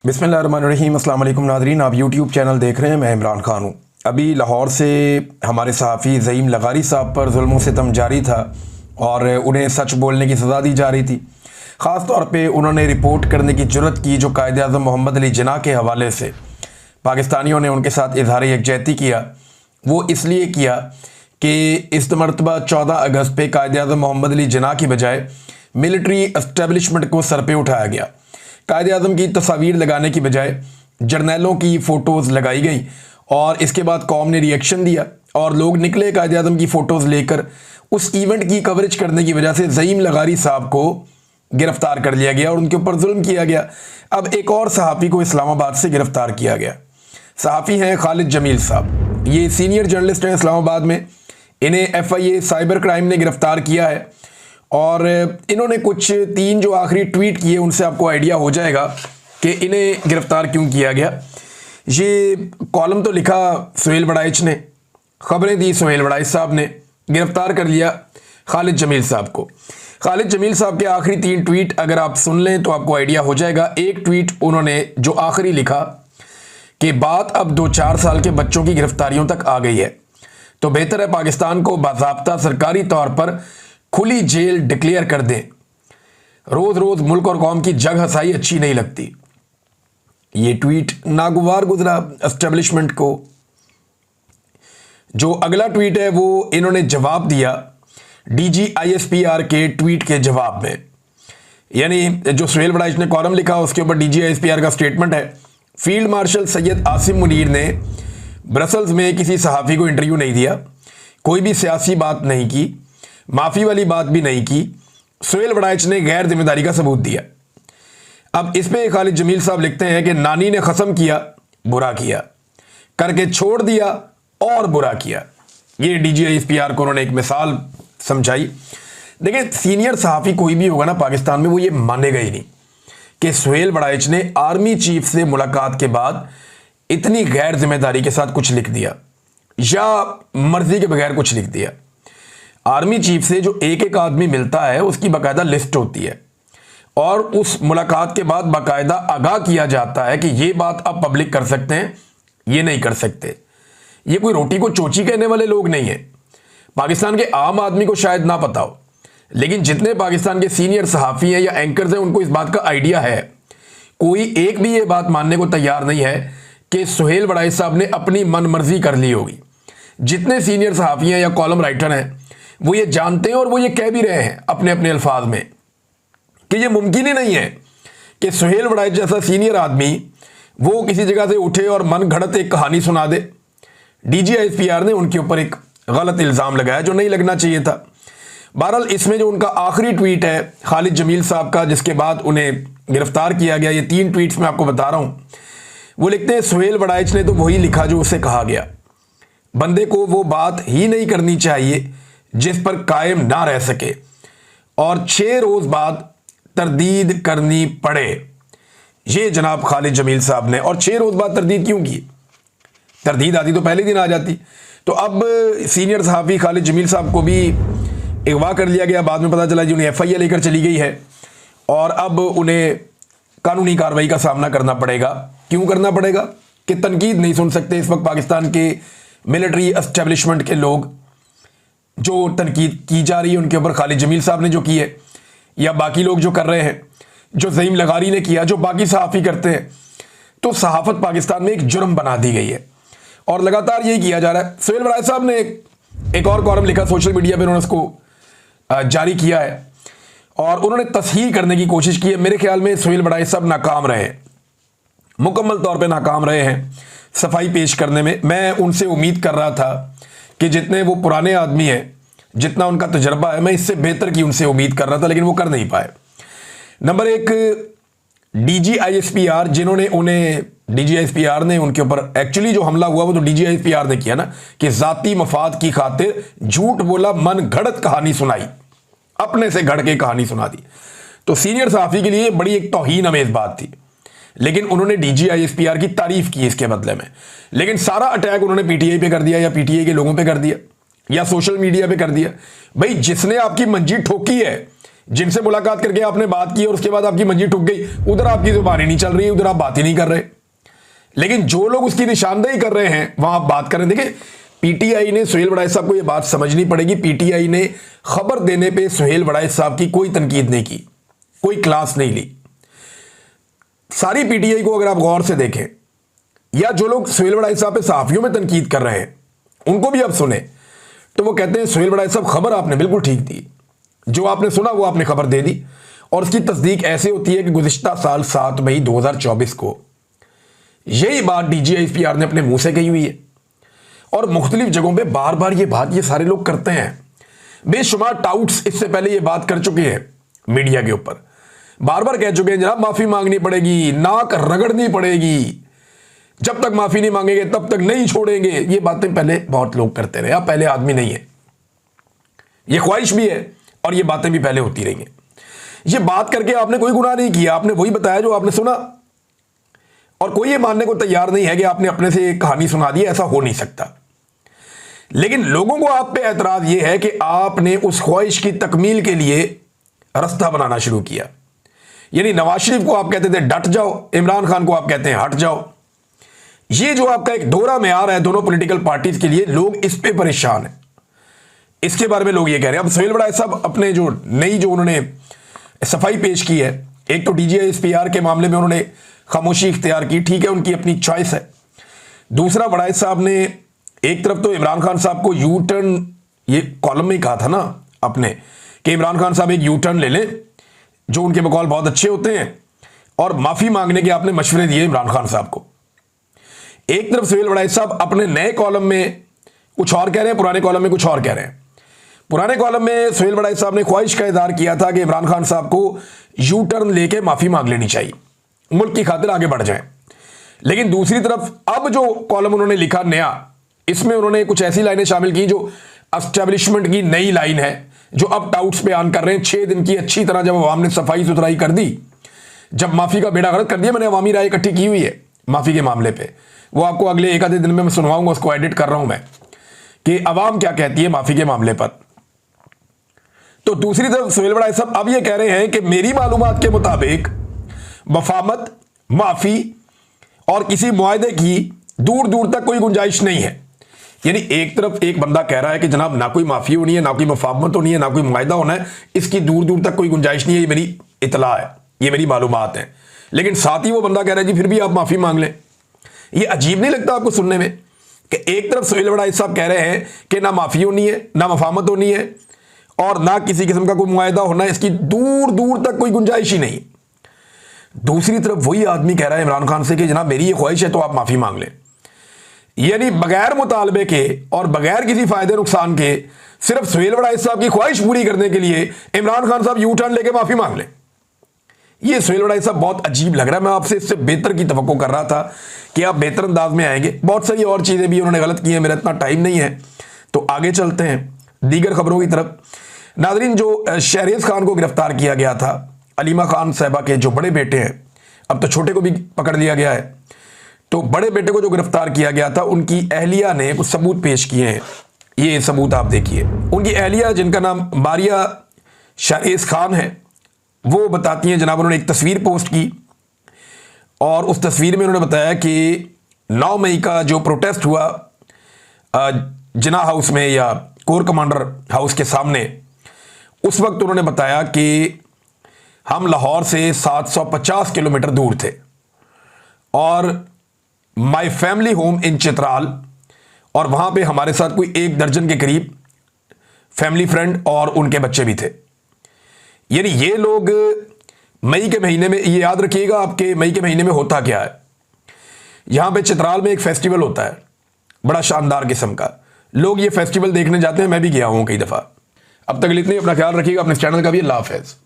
बिस्मिल्लाहिर्रहमानिर्रहीम। अस्सलाम वालेकुम नाज़रीन, आप यूट्यूब चैनल देख रहे हैं। मैं इमरान खान हूँ। अभी लाहौर से हमारे सहाफ़ी ज़ईम लगारी साहब पर जुल्म सितम जारी था और उन्हें सच बोलने की सज़ा दी जा रही थी। ख़ास तौर पे उन्होंने रिपोर्ट करने की जुर्रत की जो कायद-ए-आज़म मोहम्मद अली जिन्ना के हवाले से पाकिस्तानियों ने उनके साथ इज़हार यकजहती किया। वो इसलिए किया कि इस मरतबा 14 अगस्त पे कायद-ए-आज़म मोहम्मद अली जिन्ना की बजाय मिलिट्री एस्टेब्लिशमेंट को सर पे उठाया गया। कायद-ए-आज़म की तस्वीर लगाने की बजाय जर्नैलों की फ़ोटोज़ लगाई गई और इसके बाद कौम ने रिएक्शन दिया और लोग निकले कायद-ए-आज़म की फ़ोटोज़ लेकर। उस इवेंट की कवरेज करने की वजह से ज़ईम लगारी साहब को गिरफ़्तार कर लिया गया और उनके ऊपर जुल्म किया गया। अब एक और सहाफ़ी को इस्लामाबाद से गिरफ़्तार किया गया। सहाफ़ी हैं खालिद जमील साहब। ये सीनियर जर्नलिस्ट हैं इस्लामाबाद में। इन्हें FIA साइबर क्राइम ने गिरफ़्तार किया है और इन्होंने कुछ 3 जो आखिरी ट्वीट किए उनसे आपको आइडिया हो जाएगा कि इन्हें गिरफ़्तार क्यों किया गया। ये कॉलम तो लिखा सुहेल वड़ाइच ने, ख़बरें दी सुहेल वड़ाइच साहब ने, गिरफ़्तार कर लिया खालिद जमील साहब को। खालिद जमील साहब के आखिरी 3 ट्वीट अगर आप सुन लें तो आपको आइडिया हो जाएगा। एक ट्वीट उन्होंने जो आखिरी लिखा कि बात अब 2-4 साल के बच्चों की गिरफ्तारियों तक आ गई है, तो बेहतर है पाकिस्तान को बाज़ाब्ता सरकारी तौर पर खुली जेल डिक्लेयर कर दें। रोज़ रोज़ मुल्क और कौम की जग हसाई अच्छी नहीं लगती। ये ट्वीट नागवार गुजरा एस्टेब्लिशमेंट को। जो अगला ट्वीट है वो इन्होंने जवाब दिया DG ISPR के ट्वीट के जवाब में। यानी जो सुहेल वड़ाइच ने कॉलम लिखा उसके ऊपर DG ISPR का स्टेटमेंट है। फील्ड मार्शल सैयद आसिम मुनीर ने ब्रसल्स में किसी सहाफ़ी को इंटरव्यू नहीं दिया, कोई भी सियासी बात नहीं की, माफ़ी वाली बात भी नहीं की। सुहेल वड़ाइच ने गैर जिम्मेदारी का सबूत दिया। अब इस पे खालिद जमील साहब लिखते हैं कि नानी ने कसम किया, बुरा किया, करके छोड़ दिया और बुरा किया। ये DG ISPR को उन्होंने एक मिसाल समझाई। देखिए, सीनियर सहाफ़ी कोई भी होगा ना पाकिस्तान में, वो ये मानेगा ही नहीं कि सुहेल वड़ाइच ने आर्मी चीफ से मुलाकात के बाद इतनी गैर जिम्मेदारी के साथ कुछ लिख दिया या मर्जी के बगैर कुछ लिख दिया। आर्मी चीफ से जो एक एक आदमी मिलता है उसकी बाकायदा लिस्ट होती है और उस मुलाकात के बाद बाकायदा आगाह किया जाता है कि ये बात आप पब्लिक कर सकते हैं, ये नहीं कर सकते। ये कोई रोटी को चोची कहने वाले लोग नहीं है। पाकिस्तान के आम आदमी को शायद ना पता हो, लेकिन जितने पाकिस्तान के सीनियर सहाफ़ी हैं या एंकर्स हैं उनको इस बात का आइडिया है। कोई एक भी ये बात मानने को तैयार नहीं है कि सुहेल वड़ाइच साहब ने अपनी मन मर्जी कर ली होगी। जितने सीनियर सहाफ़ी हैं या कॉलम राइटर हैं वो ये जानते हैं और वो ये कह भी रहे हैं अपने अपने अल्फाज में कि ये मुमकिन ही नहीं है कि सुहेल वड़ाइच जैसा सीनियर आदमी वो किसी जगह से उठे और मन घड़त एक कहानी सुना दे। DG ISPR ने उनके ऊपर एक गलत इल्ज़ाम लगाया जो नहीं लगना चाहिए था। बहरहाल इसमें जो उनका आखिरी ट्वीट है खालिद जमील साहब का, जिसके बाद उन्हें गिरफ्तार किया गया, ये 3 ट्वीट्स मैं आपको बता रहा हूँ। वो लिखते हैं सुहेल वड़ाइच ने तो वही लिखा जो उसे कहा गया। बंदे को वो बात ही नहीं करनी चाहिए जिस पर कायम ना रह सके और 6 रोज बाद तरदीद करनी पड़े। ये जनाब खालिद जमील साहब ने, और 6 रोज बाद तरदीद क्यों की? तरदीद आती तो पहले दिन आ जाती। तो अब सीनियर सहाफ़ी खालिद जमील साहब को भी अगवा कर लिया गया। बाद में पता चला जी उन्हें FIA लेकर चली गई है और अब उन्हें कानूनी कार्रवाई का सामना करना पड़ेगा। क्यों करना पड़ेगा? कि तनकीद नहीं सुन सकते इस वक्त पाकिस्तान के मिलिट्री एस्टेब्लिशमेंट के लोग। जो तनकीद की जा रही है उनके ऊपर खालिद जमील साहब ने जो की है या बाकी लोग जो कर रहे हैं, जो ज़ईम लगारी ने किया, जो बाकी सहाफ़ी करते हैं, तो सहाफ़त पाकिस्तान में एक जुर्म बना दी गई है और लगातार यही किया जा रहा है। सुहेल वड़ाइच साहब ने एक और कॉलम लिखा सोशल मीडिया पर, उन्होंने उसको जारी किया है और उन्होंने तस्हीह करने की कोशिश की है। मेरे ख्याल में सुहेल वड़ाइच साहब नाकाम रहे, मुकम्मल तौर पे नाकाम रहे हैं सफाई पेश करने में। मैं उनसे उम्मीद कर रहा था कि जितने वो पुराने आदमी हैं, जितना उनका तजर्बा है, मैं इससे बेहतर की उनसे उम्मीद कर रहा था, लेकिन वो कर नहीं पाए। नंबर 1 DG ISPR, जिन्होंने उन्हें DG ISPR ने उनके ऊपर एक्चुअली जो हमला हुआ वो तो DG ISPR ने किया ना, कि ज़ाती मफाद की खातिर झूठ बोला, मन घड़त कहानी सुनाई, अपने से घड़ के कहानी सुना दी। तो सीनियर सहाफ़ी के लिए बड़ी एक तौहीन अमेज़ बात थी, लेकिन उन्होंने DG ISPR की तारीफ की इसके बदले में। लेकिन सारा अटैक उन्होंने PTI पे कर दिया या PTI के लोगों पे कर दिया या सोशल मीडिया पे कर दिया। भाई जिसने आपकी मंजी ठोकी है जिनसे मुलाकात करके आपने बात की और उसके बाद आपकी मंजी ठुक गई, उधर आपकी जुबान ही नहीं चल रही है, उधर आप बात ही नहीं कर रहे। लेकिन जो लोग उसकी निशानदेही कर रहे हैं वहां आप बात करें। देखिए, पीटीआई ने सुहेल वड़ाइच साहब को यह बात समझनी पड़ेगी, पीटीआई ने खबर देने पे सुहेल वड़ाइच साहब की कोई तनकीद नहीं की, कोई क्लास नहीं ली। सारी पीटीआई को अगर आप गौर से देखें, या जो लोग सुहेल वड़ाइच साहब पे सहाफियों में तनकीद कर रहे हैं उनको भी अब सुने, तो वो कहते हैं सुहेल वड़ाइच साहब खबर आपने बिल्कुल ठीक दी, जो आपने सुना वो आपने खबर दे दी। और उसकी तस्दीक ऐसे होती है कि गुज़िश्ता साल 7 मई 2024 को यही बात DGISPR ने अपने मुंह से कही हुई है और मुख्तलिफ जगहों पे बार बार ये बात ये सारे लोग करते हैं। बेशुमार टाउट्स इससे पहले ये बात कर चुके हैं, मीडिया के ऊपर बार बार कह चुके हैं जनाब माफी मांगनी पड़ेगी, नाक रगड़नी पड़ेगी, जब तक माफी नहीं मांगेंगे तब तक नहीं छोड़ेंगे। ये बातें पहले बहुत लोग करते रहे, आप पहले आदमी नहीं है, ये ख्वाहिश भी है और ये बातें भी पहले होती रही हैं। ये बात करके आपने कोई गुनाह नहीं किया, आपने वही बताया जो आपने सुना, और कोई ये मानने को तैयार नहीं है कि आपने अपने से एक कहानी सुना दी, ऐसा हो नहीं सकता। लेकिन लोगों को आप पे एतराज ये है कि आपने उस ख्वाहिश की तकमील के लिए रास्ता बनाना शुरू किया। यानी नवाज शरीफ को आप कहते थे डट जाओ, इमरान खान को आप कहते हैं हट जाओ। ये जो आपका एक दौरा में आ रहा है दोनों पॉलिटिकल पार्टीज के लिए, लोग इस पे परेशान हैं। इसके बारे में लोग ये कह रहे हैं। अब सुहेल वड़ाइच साहब अपने जो नई जो उन्होंने सफाई पेश की है, एक तो DGISPR के मामले में उन्होंने खामोशी इख्तियार की, ठीक है, उनकी अपनी चॉइस है। दूसरा, वड़ाइच साहब ने एक तरफ तो इमरान खान साहब को यू टर्न, ये कॉलम में ही कहा था ना अपने कि इमरान खान साहब एक यू टर्न ले लें, जो उनके बकौल बहुत अच्छे होते हैं, और माफी मांगने के आपने मशवरे दिए इमरान खान साहब को। एक तरफ सुहेल वड़ाइच साहब अपने नए कॉलम में कुछ और कह रहे हैं, पुराने कॉलम में कुछ और कह रहे हैं। पुराने कॉलम में सुहेल वड़ाइच साहब ने ख्वाहिश का इजहार किया था कि इमरान खान साहब को यू टर्न लेके माफी मांग लेनी चाहिए, मुल्क की खातिर आगे बढ़ जाएं। लेकिन दूसरी तरफ अब जो कॉलम उन्होंने लिखा नया, इसमें उन्होंने कुछ ऐसी लाइनें शामिल की जो एस्टेब्लिशमेंट की नई लाइन है, जो अब टाउट्स बयान कर रहे हैं। 6 दिन की अच्छी तरह जब अवाम ने सफाई सुथराई कर दी, जब माफी का बेड़ा गर्क कर दिया, मैंने अवामी राय इकट्ठी की हुई है माफी के मामले पे, वो आपको अगले 1 आधे दिन में मैं सुनवाऊंगा, उसको एडिट कर रहा हूं मैं कि अवाम क्या कहती है माफी के मामले पर। तो दूसरी तरफ सुहेल वड़ाइच साहब अब ये कह रहे हैं कि मेरी मालूमात के मुताबिक वफामत, माफी और किसी मुआहदे की दूर दूर तक कोई गुंजाइश नहीं है। यानी एक तरफ एक बंदा कह रहा है कि जनाब ना कोई माफी होनी है, ना कोई वफामत होनी है, ना कोई मुआहदा होना है, इसकी दूर दूर तक कोई गुंजाइश नहीं है, ये मेरी इतला है, ये मेरी मालूमात है। लेकिन साथ ही वो बंदा कह रहा है जी फिर भी आप माफी मांग लें। ये अजीब नहीं लगता आपको सुनने में कि एक तरफ सुहेल वड़ाइच साहब कह रहे हैं कि ना माफी होनी है, ना वफामत होनी है, और ना किसी किस्म का कोई मुआहदा होना है, इसकी दूर दूर तक कोई गुंजाइश ही नहीं। दूसरी तरफ वही आदमी कह रहा है इमरान खान से कि जनाब मेरी ये ख्वाहिश है तो आप माफी मांग लें। यानी बगैर मुतालबे के और बगैर किसी फायदे नुकसान के सिर्फ सुहेल वड़ाइच साहब की ख्वाहिश पूरी करने के लिए इमरान खान साहब यू टर्न लेके माफी मांग लें। ये सुहेल वड़ाइच साहब बहुत अजीब लग रहा है। मैं आपसे इससे बेहतर की तवक्को कर रहा था कि आप बेहतर अंदाज में आएंगे। बहुत सारी और चीजें भी उन्होंने गलत की हैं, मेरा इतना टाइम नहीं है, तो आगे चलते हैं दीगर खबरों की तरफ। नाजरीन, जो शहरियार खान को गिरफ्तार किया गया था, अलीमा खान साहबा के जो बड़े बेटे हैं, अब तो छोटे को भी पकड़ लिया गया है, तो बड़े बेटे को जो गिरफ्तार किया गया था, उनकी अहलिया ने कुछ सबूत पेश किए हैं। ये सबूत आप देखिए। उनकी अहलिया, जिनका नाम मारिया शहरियार खान है, वो बताती हैं जनाब, उन्होंने एक तस्वीर पोस्ट की और उस तस्वीर में उन्होंने बताया कि 9 मई का जो प्रोटेस्ट हुआ जिना हाउस में या कोर कमांडर हाउस के सामने, उस वक्त उन्होंने बताया कि हम लाहौर से 750 किलोमीटर दूर थे और my family home in Chitral, और वहां पे हमारे साथ कोई 1 दर्जन के करीब फैमिली फ्रेंड और उनके बच्चे भी थे। यानी ये लोग मई के महीने में, ये याद रखिएगा आपके मई के महीने में होता क्या है, यहां पे चित्राल में एक फेस्टिवल होता है बड़ा शानदार किस्म का, लोग ये फेस्टिवल देखने जाते हैं, मैं भी गया हूं कई दफा। अब तक इतनी, अपना ख्याल रखिएगा, अपने चैनल का भी। अल्लाह हाफ़िज़।